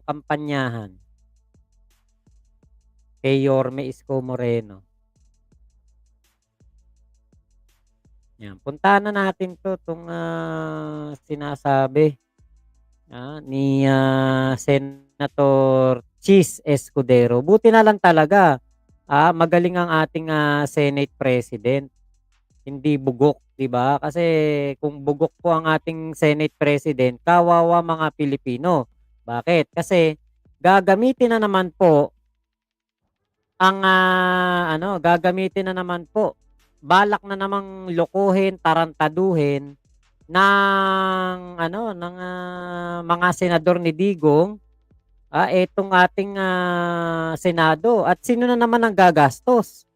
kampanyahan kay Yorme Isko Moreno. Yan, puntahan na natin 'tong sinasabi, ni Senator Chis Escudero. Buti na lang talaga, magaling ang ating, Senate President, hindi bugok, 'di ba? Kasi kung bugok po ang ating Senate President, kawawa mga Pilipino. Bakit? Kasi gagamitin na naman po ang, gagamitin na naman po, balak na namang lokohin, tarantaduhin ng mga senador ni Digong, itong ating, Senado at sino na naman ang gagastos,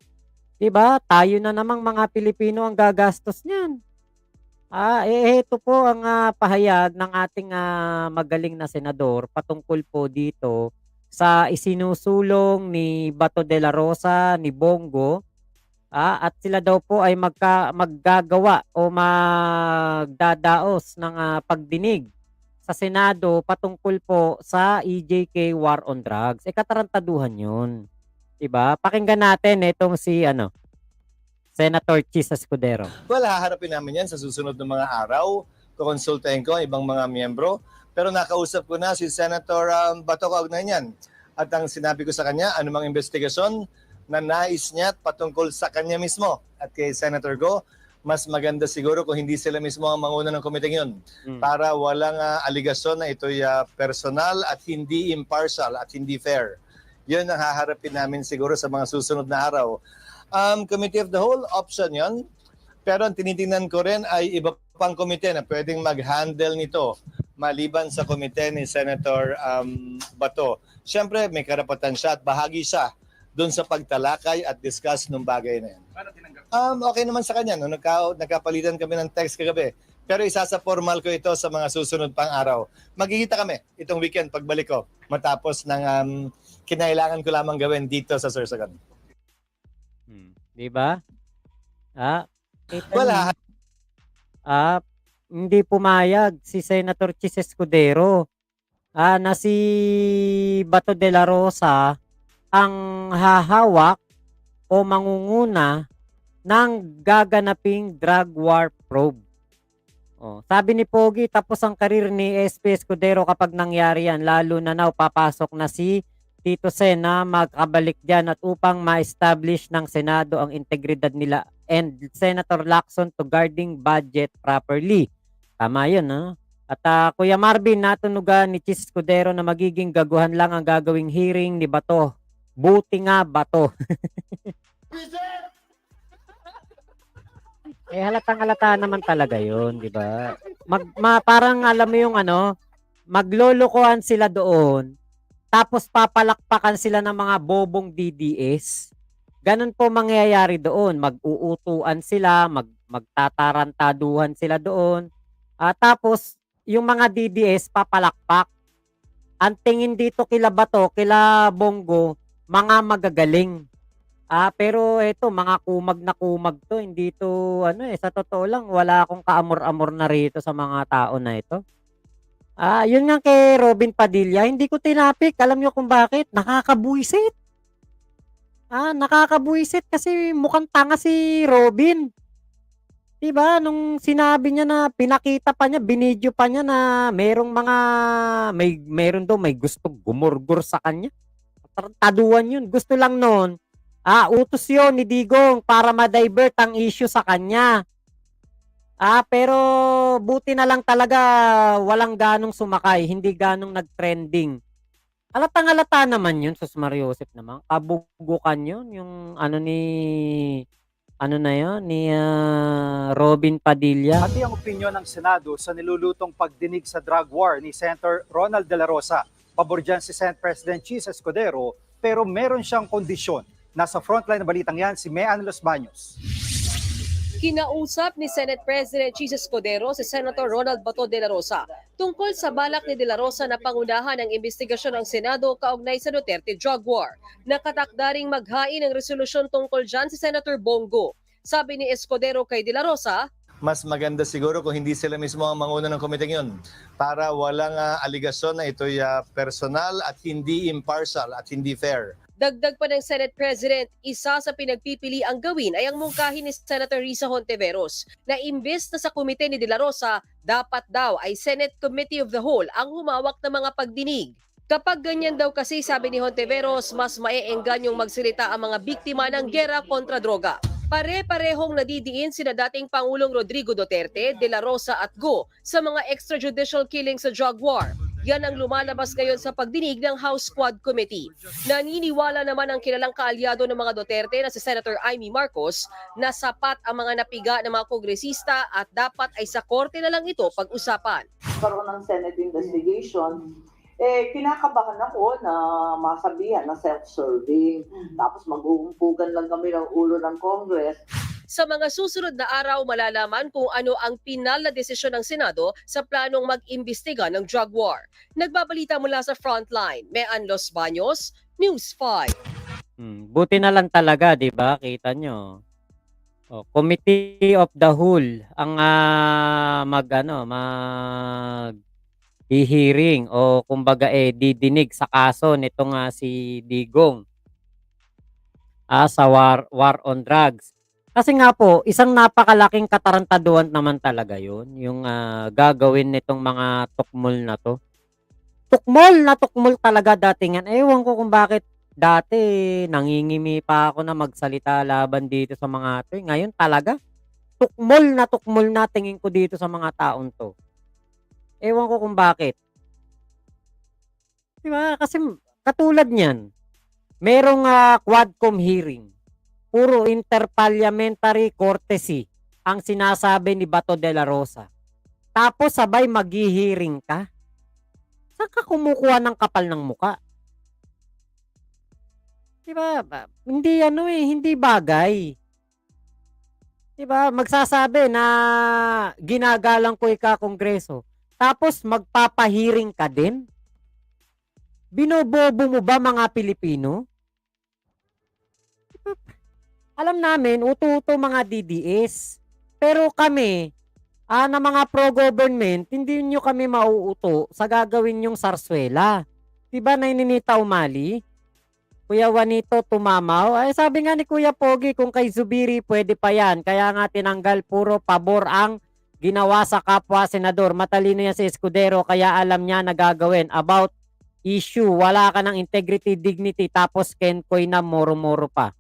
'di ba? Tayo na namang mga Pilipino ang gagastos niyan. Ito po ang, pahayag ng ating, magaling na senador patungkol po dito sa isinusulong ni Bato de la Rosa, ni Bongo, at sila daw po ay maggagawa o magdadaos ng, pagdinig sa Senado patungkol po sa EJK War on Drugs. Katarantaduhan 'yun, 'di ba? Pakinggan natin itong si Senator Chis Escudero. Well, haharapin namin yan sa susunod ng mga araw. Kukonsultahin ko ang ibang mga miyembro. Pero nakausap ko na si Senator Bato kaugnay niyan. At ang sinabi ko sa kanya, anumang investigasyon na nais niya patungkol sa kanya mismo. At kay Senator Go, mas maganda siguro kung hindi sila mismo ang manguna ng komiteng yun. Para walang aligasyon na ito'y personal at hindi impartial at hindi fair. Yun ang haharapin namin siguro sa mga susunod na araw. Committee of the Whole, option yon. Pero ang tinitingnan ko rin ay iba pang komite na pwedeng mag-handle nito maliban sa komite ni Senator Bato. Siyempre, may karapatan siya at bahagi siya doon sa pagtalakay at discuss ng bagay na yan. Paano tinanggap? Okay naman sa kanya. No? Nagkapalitan kami ng text kagabi. Pero isa sa formal ko ito sa mga susunod pang araw. Magkikita kami itong weekend pagbalik ko matapos ng kinailangan ko lamang gawin dito sa Sorsogon. 'Di ba? Wala. Hindi pumayag si Senator Chis Escudero, na si Bato de la Rosa ang hahawak o mangunguna ng gaganaping drug war probe. Sabi ni Pogi, tapos ang karir ni SP Escudero kapag nangyari yan, lalo na papasok na si Tito Sen na magkabalik dyan at upang ma-establish ng Senado ang integridad nila and Senator Lacson to guarding budget properly. Tama yun, no? At Kuya Marvin, natunugan ni Chis Escudero na magiging gaguhan lang ang gagawing hearing ni Bato. Buti nga, Bato. Halatang-halata naman talaga yun, di ba? Parang alam mo yung maglolokohan sila doon, tapos papalakpakan sila ng mga bobong DDS. Ganun po mangyayari doon. Mag-uutuan sila, magtatarantaduhan sila doon. Tapos, yung mga DDS papalakpak. Ang tingin dito kila Bato, kila Bongo, mga magagaling. Pero ito, mga kumag na kumag to. Hindi to, sa totoo lang, wala akong kaamor-amor na rito sa mga tao na ito. Yun nga kay Robin Padilla, hindi ko tinapik. Alam nyo kung bakit? Nakakabuisit. Nakakabuisit kasi mukhang tanga si Robin. Diba? Nung sinabi niya na pinakita pa niya, binidyo pa niya na meron daw may gustong gumurgur sa kanya. Taduan yun. Gusto lang noon, utos yun ni Digong para ma-divert ang issue sa kanya. Pero buti na lang talaga walang ganong sumakay, hindi ganong nag-trending. Halatang-halata naman yun, Sus Mariosep naman. Kabugukan yun, yung ni Robin Padilla. Pati ang opinyon ng Senado sa nilulutong pagdinig sa drug war ni Senator Ronald De La Rosa. Pabor dyan si Senate President Chis Escudero, pero meron siyang kondisyon. Nasa frontline na balitang yan si Mean Los Baños. Kinausap ni Senate President Chis Escudero si Senator Ronald Bato de la Rosa tungkol sa balak ni De La Rosa na pangunahan ang investigasyon ng Senado kaugnay sa Duterte drug war. Nakatakdaring maghain ng resolusyon tungkol dyan si Senator Bongo. Sabi ni Escudero kay De La Rosa, mas maganda siguro kung hindi sila mismo ang manguna ng komiteng yun para walang aligasyon na ito'y personal at hindi impartial at hindi fair. Dagdag pa ng Senate President, isa sa pinagpipili ang gawin ay ang mungkahi ni Senator Risa Hontiveros na imbes na sa komite ni De La Rosa, dapat daw ay Senate Committee of the Whole ang humawak ng mga pagdinig. Kapag ganyan daw kasi, sabi ni Hontiveros, mas maeenggan yung magsalita ang mga biktima ng gera kontra droga. Pare-parehong nadidiin sina dating Pangulong Rodrigo Duterte, De La Rosa at Go sa mga extrajudicial killings sa drug war. Yan ang lumalabas ngayon sa pagdinig ng House Quad Committee. Naniniwala naman ang kilalang kaalyado ng mga Duterte na si Senator Amy Marcos na sapat ang mga napiga ng mga kongresista at dapat ay sa korte na lang ito pag-usapan. Karoon ng Senate investigation, kinakabahan ako na masabihan na self-serving. Tapos maghuhumpugan lang kami ng ulo ng Congress. Sa mga susunod na araw, malalaman kung ano ang pinal na desisyon ng Senado sa planong mag-imbestiga ng drug war. Nagbabalita mula sa Frontline, Mean Los Baños, News 5. Buti na lang talaga, 'di ba? Kita nyo. Committee of the Whole ang hearing o kumbaga didinig sa kaso nitong si Digong sa war on drugs. Kasi nga po, isang napakalaking katarantaduhan naman talaga 'yun, yung gagawin nitong mga tukmol na 'to. Tukmol talaga datingan. Ewan ko kung bakit dati nangingimi pa ako na magsalita laban dito sa mga 'to. Ngayon talaga tukmol na tingin ko dito sa mga taong 'to. Ewan ko kung bakit. 'Di ba? Kasi katulad niyan, merong Quadcom hearing. Puro interparliamentary courtesy ang sinasabi ni Bato de la Rosa. Tapos sabay maghihiring ka. Saan ka kumukuha ng kapal ng muka? Diba? Hindi hindi bagay. Diba? Magsasabi na ginagalang ko ika-kongreso. Tapos magpapahiring ka din? Binobobo mo ba mga Pilipino? Alam namin, uto-uto mga DDS. Pero kami, na mga pro-government, hindi nyo kami mauuto sa gagawin yung sarswela. Diba Naininita Umali? Kuya Juanito Tumamaw? Ay, sabi nga ni Kuya Pogi, kung kay Zubiri, pwede pa yan. Kaya nga tinanggal, puro pabor ang ginawa sa kapwa senador. Matalino yan si Escudero, kaya alam niya na gagawin. About issue, wala ka ng integrity, dignity, tapos Kenkoy na moro-moro pa.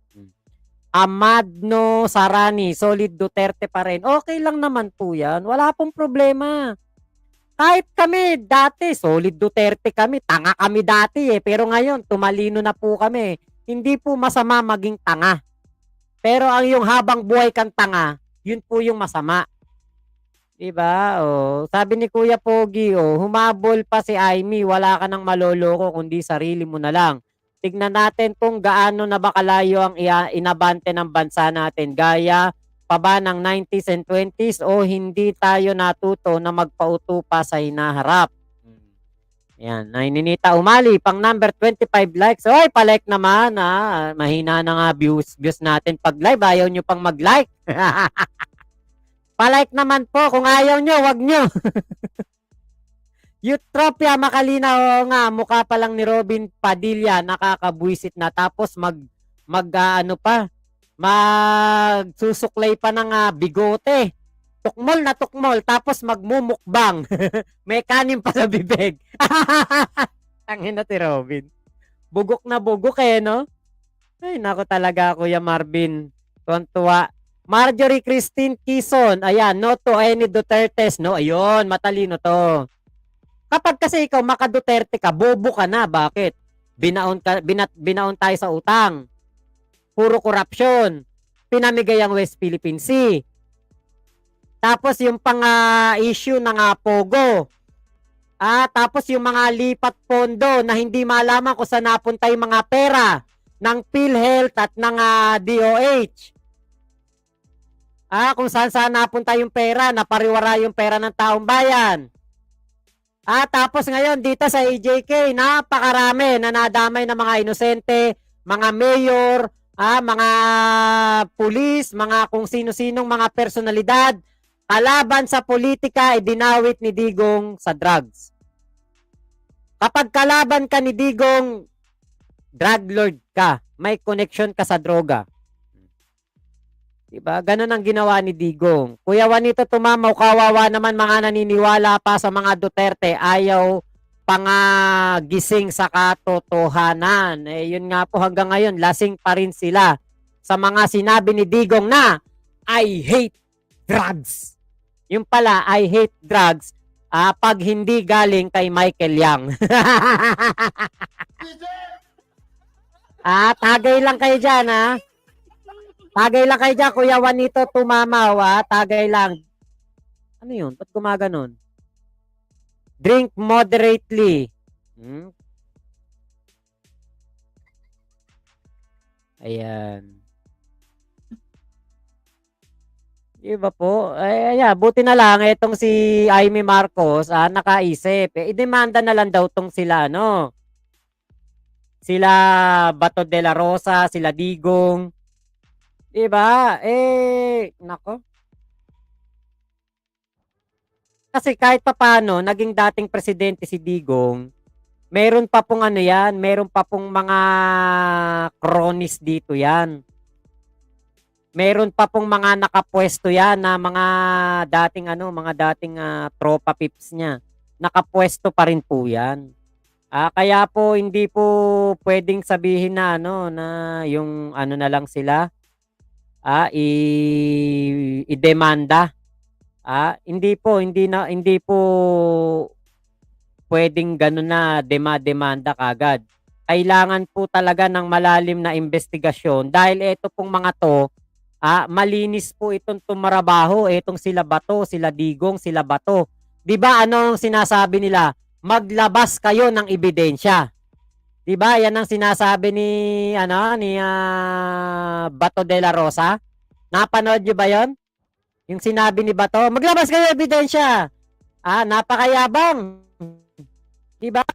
Amadno Sarani, solid Duterte pa rin. Okay lang naman po yan. Wala pong problema. Kahit kami dati, solid Duterte kami. Tanga kami dati Pero ngayon, tumalino na po kami. Hindi po masama maging tanga. Pero ang yung habang buhay kang tanga, yun po yung masama. Diba? Sabi ni Kuya Pogi, humabol pa si Amy. Wala ka nang maloloko kundi sarili mo na lang. Tignan natin kung gaano na ba kalayo ang inabante ng bansa natin. Gaya pa ba ng 90s and 20s o hindi tayo natuto na magpauto pa sa hinaharap? Yan, Naininita Umali, pang number 25 likes. Oy, palike naman mahina na nga views natin pag live. Ayaw nyo pang mag-like. Palike naman po. Kung ayaw nyo, wag nyo. Eutropia Makalina, nga, mukha pa lang ni Robin Padilla, nakakabwisit na. Tapos magsusuklay pa ng bigote. Tukmol na tukmol, tapos magmumukbang. May kanin pa sa bibig. Tangin na si Robin. Bugok na bugok no? Ay, nako talaga, Kuya Marvin. Tuwan-tuwa. Marjorie Christine Quezon, ayan, no to any Dutertes, no? Ayun, matalino to. Kapag kasi ikaw maka-Duterte ka, bobo ka na. Bakit? Binaon tayo sa utang. Puro korupsyon. Pinamigay ang West Philippine Sea. Tapos yung issue ng Pogo. Tapos yung mga lipat pondo na hindi malaman kung saan napunta yung mga pera ng PhilHealth at ng DOH. Kung saan napunta yung pera, napariwara yung pera ng taong bayan. Tapos ngayon dito sa AJK, napakarami na nadamay ng mga inosente, mga mayor, mga pulis, mga kung sino-sinong mga personalidad, Kalaban sa politika, idinawit ni Digong sa drugs. Kapag kalaban ka ni Digong, drug lord ka. May connection ka sa droga. Diba? Ganun ang ginawa ni Digong. Kuya Juanito Tumamaw, kawawa naman mga naniniwala pa sa mga Duterte. Ayaw pangagising sa katotohanan. Eh, yun nga po hanggang ngayon, lasing pa rin sila sa mga sinabi ni Digong na I hate drugs. Yung pala, I hate drugs pag hindi galing kay Michael Yang. Tagay lang kayo dyan, Tagay lang kayo dyan, Kuya Juanito Tumamaw, Tagay lang. Ano yun? Ba't gumaganon? Drink moderately. Ayan. Iba po. Buti na lang itong si Amy Marcos nakaisip. Idemanda na lang daw tong sila, Sila Bato de la Rosa, sila Digong. Diba? Nako. Kasi kahit papaano, naging dating presidente si Digong, meron pa pong meron pa pong mga cronies dito yan. Meron pa pong mga nakapwesto yan na mga dating tropa pips niya. Nakapwesto pa rin po yan. Kaya po hindi po pwedeng sabihin na na yung na lang sila i-demanda. Hindi po pwedeng ganun na demanda kagad. Kailangan po talaga ng malalim na investigasyon dahil ito pong mga to malinis po itong tumarabaho, itong sila Bato, sila Digong, sila Bato. 'Di ba ano ang sinasabi nila? Maglabas kayo ng ebidensya. 'Di ba? Yan ang sinasabi ni Bato de la Rosa. Napanood niyo ba 'yon? Yung sinabi ni Bato, maglabas kayo ng ebidensya. Napakayabang. 'Di ba?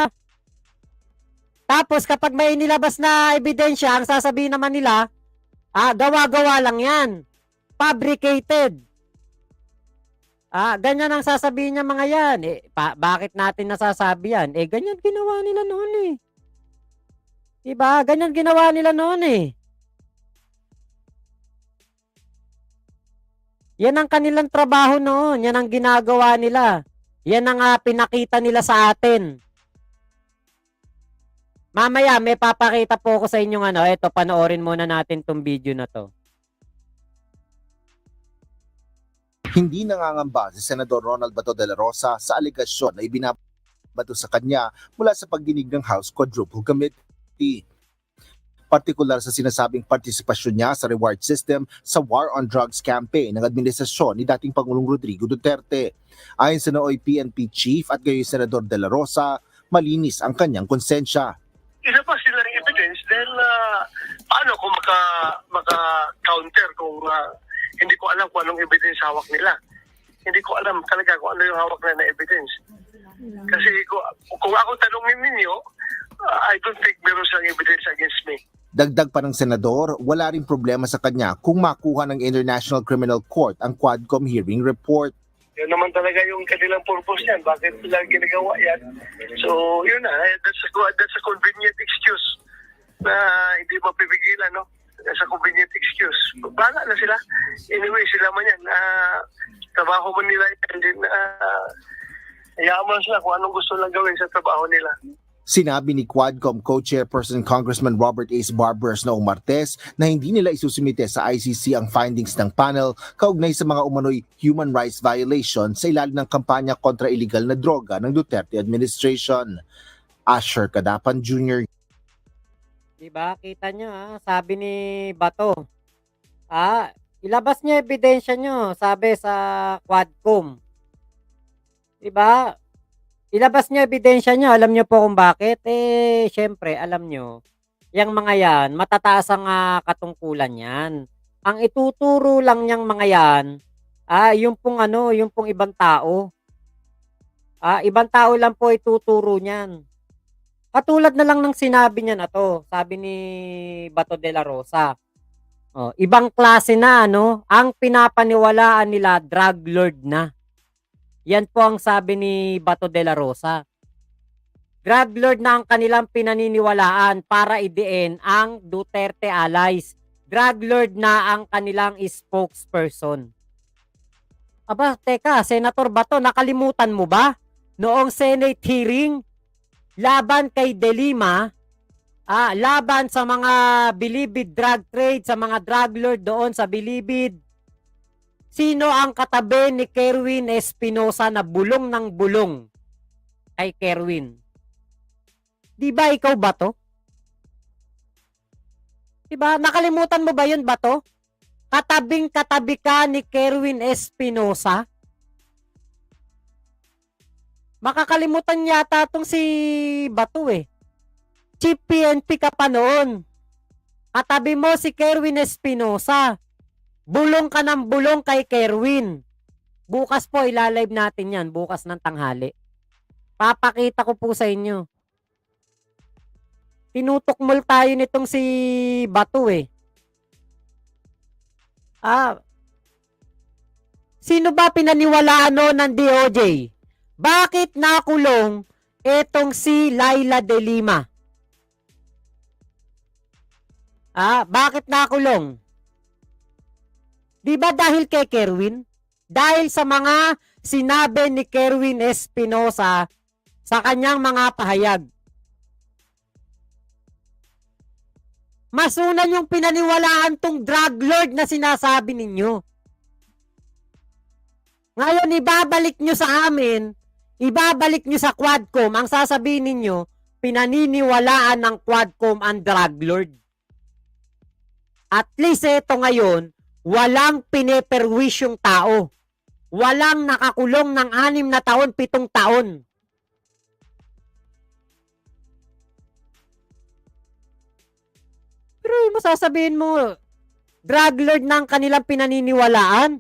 Tapos kapag may nilabas na ebidensya, ang sasabihin naman nila, gawa-gawa lang yan. Fabricated. Ganyan ang sasabihin niya mga yan. Bakit natin nasasabi yan? Ganyan ginawa nila noon Diba? Ganyan ginawa nila noon Yan ang kanilang trabaho noon. Yan ang ginagawa nila. Yan ang pinakita nila sa atin. Mamaya, may papakita po ako sa inyong ito, panoorin muna natin tong video na to. Hindi nangangamba si Senador Ronald Bato de la Rosa sa alegasyon na ibinabato sa kanya mula sa pagdinig ng House Quadruple Committee. Partikular sa sinasabing partisipasyon niya sa reward system sa War on Drugs campaign ng administrasyon ni dating Pangulong Rodrigo Duterte. Ayon sa nooy PNP Chief at gayon Senador de la Rosa, malinis ang kanyang konsensya. Isa pa sila ring evidence dahil paano kung maka-counter kung hindi ko alam kung anong evidence hawak nila. Hindi ko alam talaga kung ano yung hawak nila na evidence. Kasi kung ako tanongin ninyo, I don't think meron silang evidence against me. Dagdag pa ng senador, wala rin problema sa kanya kung makuha ng International Criminal Court ang Quadcom hearing report. Yun naman talaga yung kanilang purpose niyan. Bakit sila ginagawa yan? So, yun that's a convenient excuse na hindi mapipigilan, That's a convenient excuse. Bahala na sila. Anyway, sila man yan. Trabaho man nila yan. Then, hayaan mo sila kung anong gusto lang gawin sa trabaho nila. Sinabi ni Quadcom Co-Chairperson Congressman Robert Ace Barbers noong Martes na hindi nila isusumite sa ICC ang findings ng panel kaugnay sa mga umano'y human rights violation sa ilalim ng kampanya kontra illegal na droga ng Duterte administration. Asher Cadapan Jr. Diba? Kita nyo, sabi ni Bato. Ilabas niya ebidensya nyo, sabi sa Quadcom. Diba? Ilabas niya ebidensya nyo. Alam nyo po kung bakit? Syempre, alam nyo, yung mga yan, matataas ang katungkulan yan. Ang ituturo lang niyang mga yan, yung pong ibang tao. Ibang tao lang po ituturo niyan. Katulad na lang ng sinabi niya na to, sabi ni Bato de la Rosa. Oh, ibang klase na ano, ang pinapaniwalaan nila drug lord na. Yan po ang sabi ni Bato de la Rosa. Drug lord na ang kanilang pinaniniwalaan para idiin ang Duterte allies. Drug lord na ang kanilang spokesperson. Aba, teka, Senator Bato, nakalimutan mo ba? Noong Senate hearing, laban kay De Lima, laban sa mga bilibid drug trade, sa mga drug lord doon sa bilibid, sino ang katabi ni Kerwin Espinosa na bulong ng bulong kay Kerwin? Di ba ikaw ba to? Di ba? Nakalimutan mo ba yun ba to? Katabing katabi ka ni Kerwin Espinosa? Makakalimutan yata tong si Bato eh. Chief PNP ka pa noon. Katabi mo si Kerwin Espinosa. Bulong ka ng bulong kay Kerwin. Bukas po ilalive natin yan. Bukas ng tanghali. Papakita ko po sa inyo. Tinutukmol tayo nitong si Bato eh. Sino ba pinaniwalaan no ng DOJ? Bakit nakulong etong si Laila de Lima? Bakit nakulong? Di ba dahil kay Kerwin? Dahil sa mga sinabi ni Kerwin Espinosa sa kanyang mga pahayag. Masunan yung pinaniwalaan tong drug lord na sinasabi ninyo. Ngayon, ibabalik nyo sa amin, ibabalik nyo sa Quadcom, ang sasabihin ninyo, pinaniniwalaan ng Quadcom ang drug lord. At least ito ngayon, walang pineperwisyong tao. Walang nakakulong ng 6 na taon, 7 taon. Pero masasabihin mo, drug lord ng kanilang pinaniniwalaan?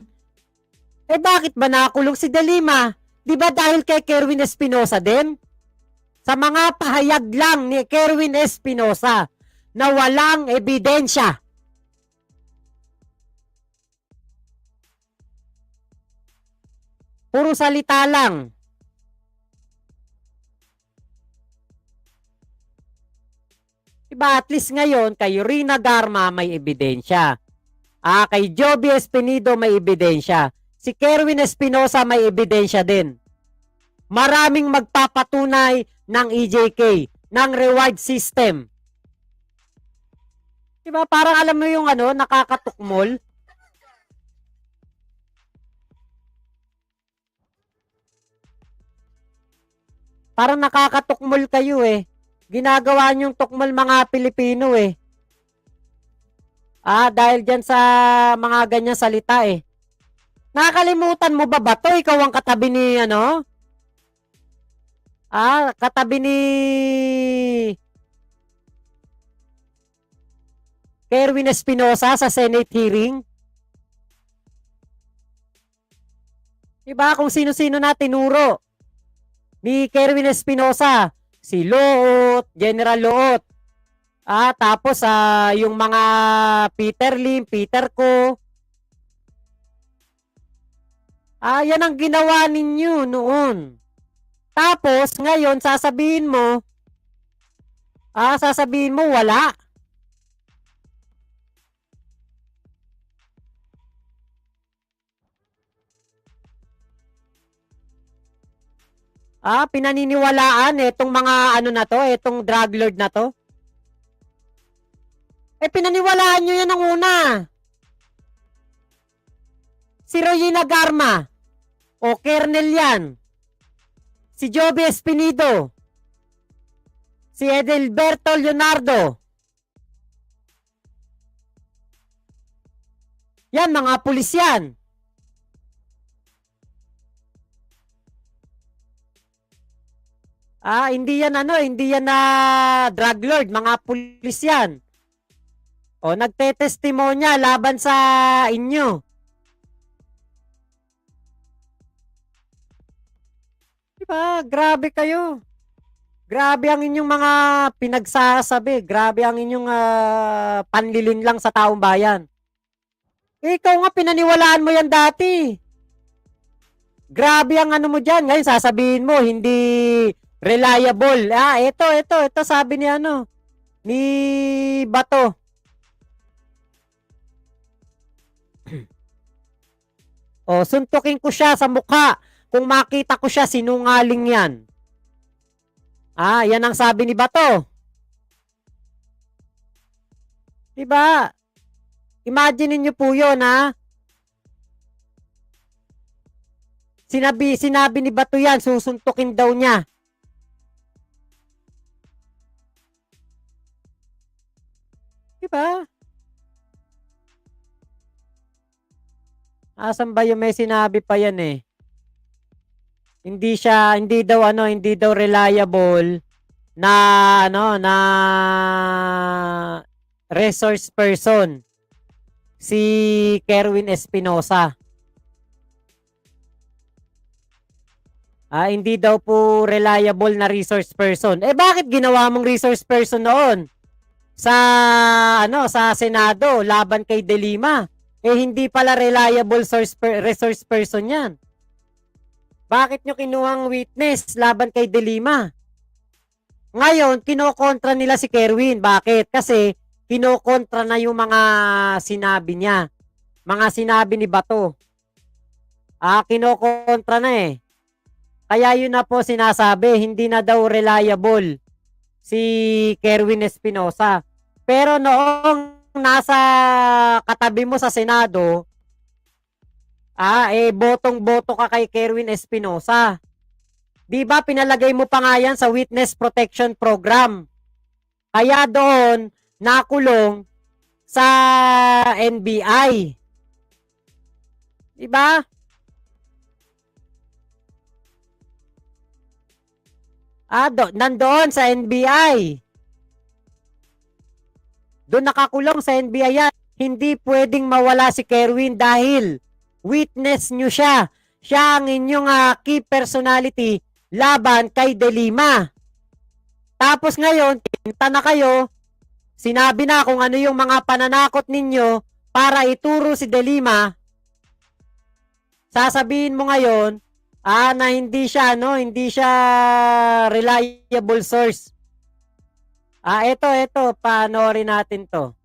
Bakit ba nakakulong si De Lima? Di ba dahil kay Kerwin Espinosa din? Sa mga pahayag lang ni Kerwin Espinosa na walang ebidensya. Puro salita lang. Diba at least ngayon kay Rina Garma may ebidensya. Kay Joby Espinido may ebidensya. Si Kerwin Espinosa may ebidensya din. Maraming magpapatunay ng EJK, ng reward system. Diba parang alam mo yung nakakatukmol? Parang nakakatukmol kayo eh. Ginagawa niyong tukmol mga Pilipino eh. Dahil dyan sa mga ganyang salita eh. Nakakalimutan mo ba Bato? Ikaw ang katabi ni katabi ni Kerwin Espinosa sa Senate hearing? Diba kung sino-sino na tinuro ni Kerwin Espinosa? Si Loot, General Loot. Tapos yung mga Peter Lim, Peter Ko. Yan ang ginawa ninyo noon. Tapos ngayon sasabihin mo wala. Pinaniniwalaan itong mga itong drug lord na to. Pinaniwalaan nyo yan ng una. Si Rowena Garma. O Kernel yan. Si Joby Espinido. Si Edelberto Leonardo. Yan, mga pulis yan. Hindi yan hindi yan na drug lord, mga pulis yan. O nagtetestimonya laban sa inyo. Diba? Grabe kayo. Grabe ang inyong mga pinagsasabi. Grabe ang inyong panlilin lang sa taong bayan. Ikaw nga, pinaniwalaan mo yan dati. Grabe ang ano mo dyan. Ngayon, sasabihin mo, hindi reliable. Ito, sabi ni ano, ni Bato. Suntukin ko siya sa mukha. Kung makita ko siya, sinungaling yan. Yan ang sabi ni Bato. Diba? Imagine niyo po yun, ha? Sinabi ni Bato yan, susuntukin daw niya. Diba? Asan ba yung may sinabi pa yan eh? Hindi daw reliable na resource person si Kerwin Espinosa. Hindi daw po reliable na resource person. Bakit ginawa mong resource person noon? Sa Senado laban kay De Lima. Hindi pala reliable resource person 'yan. Bakit nyo kinuhang witness laban kay De Lima? Ngayon, kinokontra nila si Kerwin. Bakit? Kasi kinokontra na yung mga sinabi niya. Mga sinabi ni Bato. Kinokontra na eh. Kaya yun na po sinasabi, hindi na daw reliable si Kerwin Espinosa. Pero noong nasa katabi mo sa Senado, botong-boto ka kay Kerwin Espinosa. Di ba pinalagay mo pa nga yan sa Witness Protection Program? Kaya doon nakulong sa NBI. Di ba? Nandoon sa NBI. Doon nakakulong sa NBI yan. Hindi pwedeng mawala si Kerwin dahil witness nyo siya. Siya ang inyong key personality laban kay De Lima. Tapos ngayon, tinta na kayo, sinabi na kung ano yung mga pananakot ninyo para ituro si De Lima. Sasabihin mo ngayon, na hindi siya reliable source. Ito, panoorin natin to.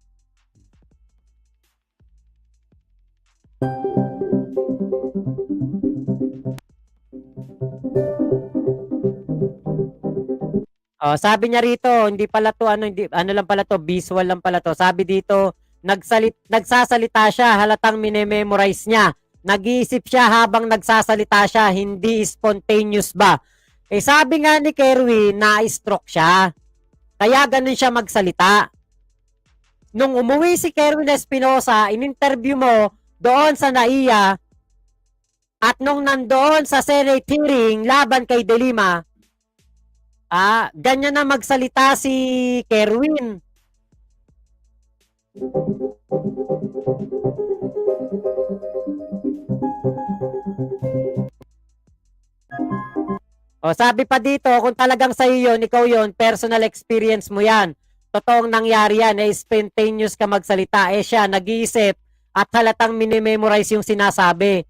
Sabi niya rito, hindi pala to, ano lang pala to, visual lang pala to. Sabi dito, nagsasalita siya, halatang minememorize niya. Nag-iisip siya habang nagsasalita siya, hindi spontaneous ba? Sabi nga ni Kerwin, na-stroke siya. Kaya ganun siya magsalita. Nung umuwi si Kerwin Espinosa, in-interview mo doon sa NAIA at nung nandoon sa Senate hearing laban kay De Lima, ganyan na magsalita si Kerwin. Sabi pa dito, kung talagang sa'yo yun, ikaw yun, personal experience mo yan. Totoong nangyari yan, spontaneous ka magsalita. Siya, nag-iisip at halatang minimemorize yung sinasabi.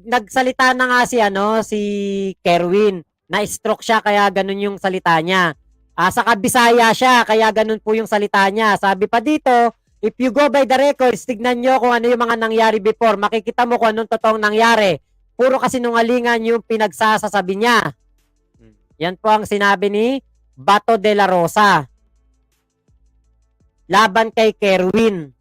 Nagsalita na nga si Kerwin. Na-stroke siya, kaya ganun yung salita niya. Sa Bisaya siya, kaya ganun po yung salita niya. Sabi pa dito, if you go by the records, tignan nyo kung ano yung mga nangyari before. Makikita mo kung anong totoong nangyari. Puro kasinungalingan yung pinagsasasabi niya. Yan po ang sinabi ni Bato de la Rosa laban kay Kerwin.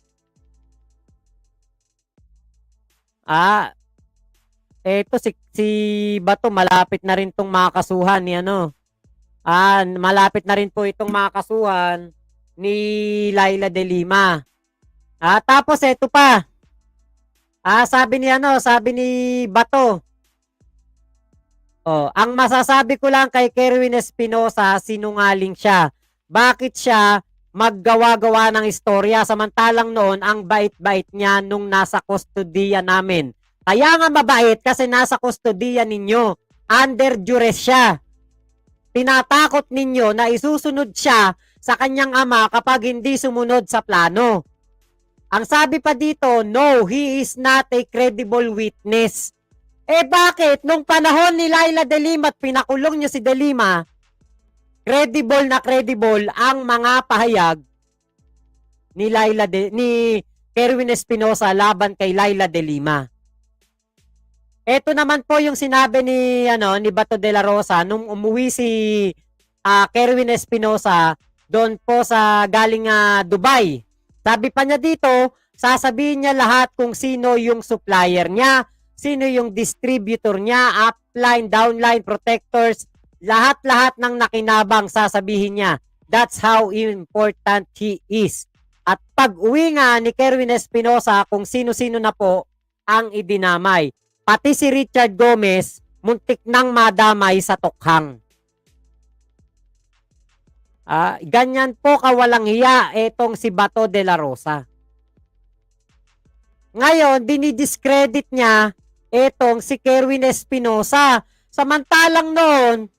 Eto si Bato, malapit na rin tong makakasuhan ni malapit na rin po itong makakasuhan ni Laila de Lima. Tapos eto pa. Sabi ni Bato. Ang masasabi ko lang kay Kerwin Espinosa, sinungaling siya. Bakit siya maggawa-gawa ng istorya samantalang noon ang bait-bait niya nung nasa kustodiya namin. Kaya nga mabait kasi nasa kustodiya ninyo. Under duress siya. Tinatakot ninyo na isusunod siya sa kanyang ama kapag hindi sumunod sa plano. Ang sabi pa dito, no, he is not a credible witness. Eh bakit? Nung panahon ni Laila de Lima at pinakulong niyo si de Lima, credible na credible ang mga pahayag ni Kerwin Espinosa laban kay Laila de Lima. Ito naman po yung sinabi ni Bato de la Rosa nung umuwi si Kerwin Espinosa doon po sa galing Dubai. Sabi pa niya dito, sasabihin niya lahat kung sino yung supplier niya, sino yung distributor niya, upline, downline, protectors, lahat-lahat ng nakinabang sasabihin niya. That's how important he is. At pag-uwi nga ni Kerwin Espinosa kung sino-sino na po ang idinamay. Pati si Richard Gomez, muntik nang madamay sa tukhang. Ganyan po kawalang hiya etong si Bato de la Rosa. Ngayon, dinidiscredit niya etong si Kerwin Espinosa. Samantalang noon,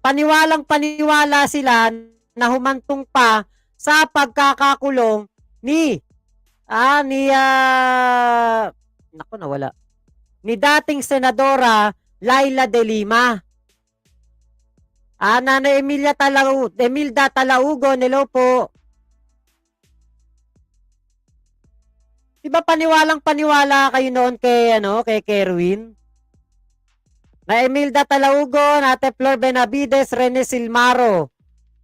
paniwalang-paniwala sila na humantong pa sa pagkakakulong ni dating Senadora Laila de Lima. Nanay Emilda Talaugo, hello po. Diba paniwalang-paniwala kayo noon kay Kerwin? Na Emilda Talaugo, Nate Flor Benavides, Rene Silmaro.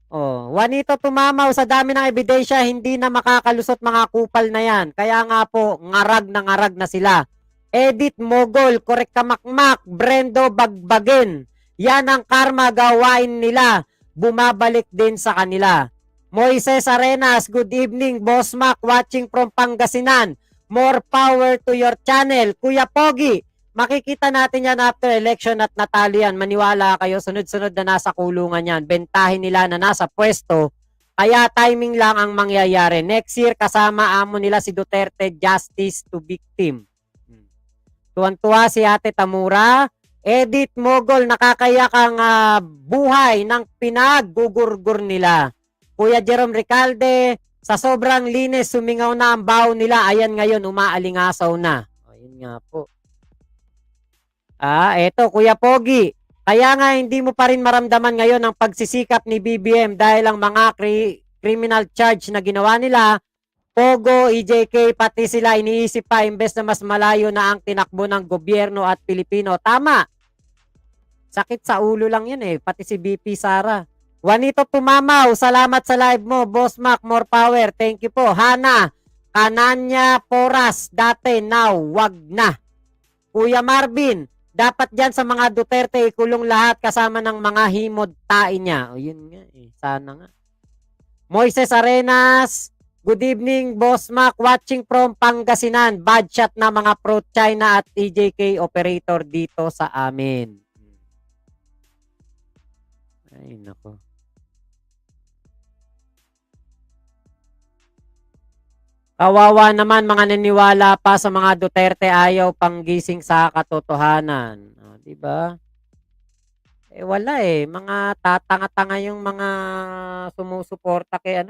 Juanito Tumamaw, sa dami ng ebidensya, hindi na makakalusot mga kupal na yan. Kaya nga po, ngarag na sila. Edith Mogol, Korek Kamakmak, Brendo Bagbagen. Yan ang karma gawain nila. Bumabalik din sa kanila. Moises Arenas, good evening. Boss Mac, watching from Pangasinan. More power to your channel. Kuya Pogi, makikita natin yan after election at natalo yan. Maniwala kayo, sunod-sunod na nasa kulungan yan. Bentahin nila na nasa pwesto. Kaya timing lang ang mangyayari. Next year, kasama amo nila si Duterte, justice to victim. Tuwan-tuwa si Ate Tamura. Edith Mogol, nakakayak ang buhay ng pinaggugurgur nila. Kuya Jerome Recalde, sa sobrang linis, sumingaw na ang baho nila. Ayan ngayon, umaalingasaw na. Ayun nga po. Eto, Kuya Pogi. Kaya nga hindi mo pa rin maramdaman ngayon ang pagsisikap ni BBM dahil ang mga criminal charge na ginawa nila, Pogo, EJK, pati sila iniisip pa imbes na mas malayo na ang tinakbo ng gobyerno at Pilipino. Tama. Sakit sa ulo lang yan pati si BP Sara. Juanito Tumamaw, salamat sa live mo. Boss Mac, more power. Thank you po. Hana, Kananya Poras, dati, now, wag na. Kuya Marvin, dapat dyan sa mga Duterte, ikulong lahat kasama ng mga himod tae niya. Yun nga sana nga. Moises Arenas, good evening, Boss Mac, watching from Pangasinan. Bad shot na mga pro-China at EJK operator dito sa amin. Ay, nako. Kawawa naman mga naniwala pa sa mga Duterte, ayaw panggising sa katotohanan. Diba? Wala mga tatanga-tanga yung mga sumusuporta kay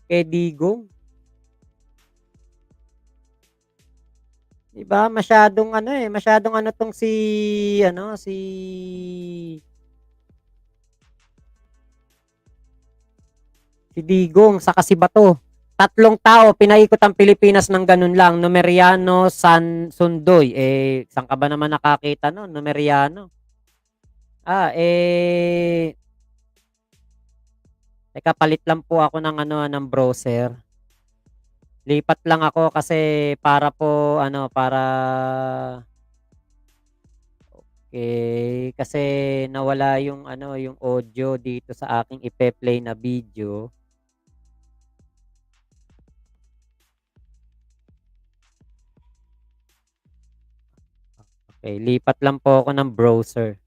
kay Digong. Diba? Masyadong tong si Digong saka si Bato. Tatlong tao pinaikot ang Pilipinas ng ganun lang. Numeriano, Sundoy. Saan ka ba naman nakakita no? Numeriano. Teka, palit lang po ako ng browser. Lipat lang ako kasi para okay, kasi nawala yung audio dito sa aking ipe-play na video. Okay, lipat lang po ako ng browser.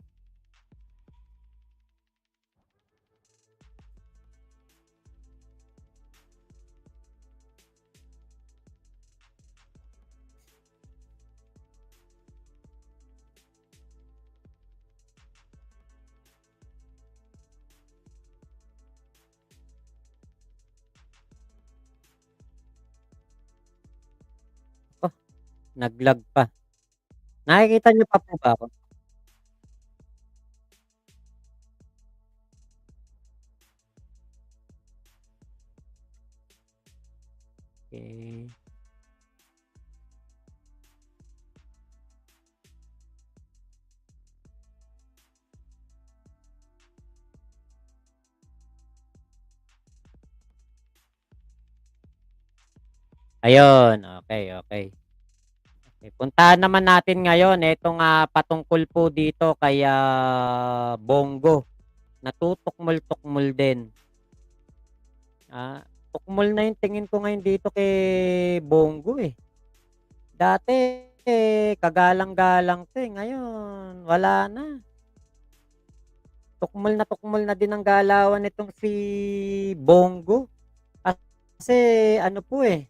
Nag-lag pa. Nakikita niyo pa po ba ako? Okey. Ayun, okey, okey. Okay, puntahan naman natin ngayon itong, patungkol po dito kay, Bongo. Natutukmol-tukmol din. Tukmol na yung tingin ko ngayon dito kay Bongo, eh. Dati, kagalang-galang 'to, eh, ngayon wala na. Tukmol na din ang galawan nitong si Bongo. Kasi ano po, eh,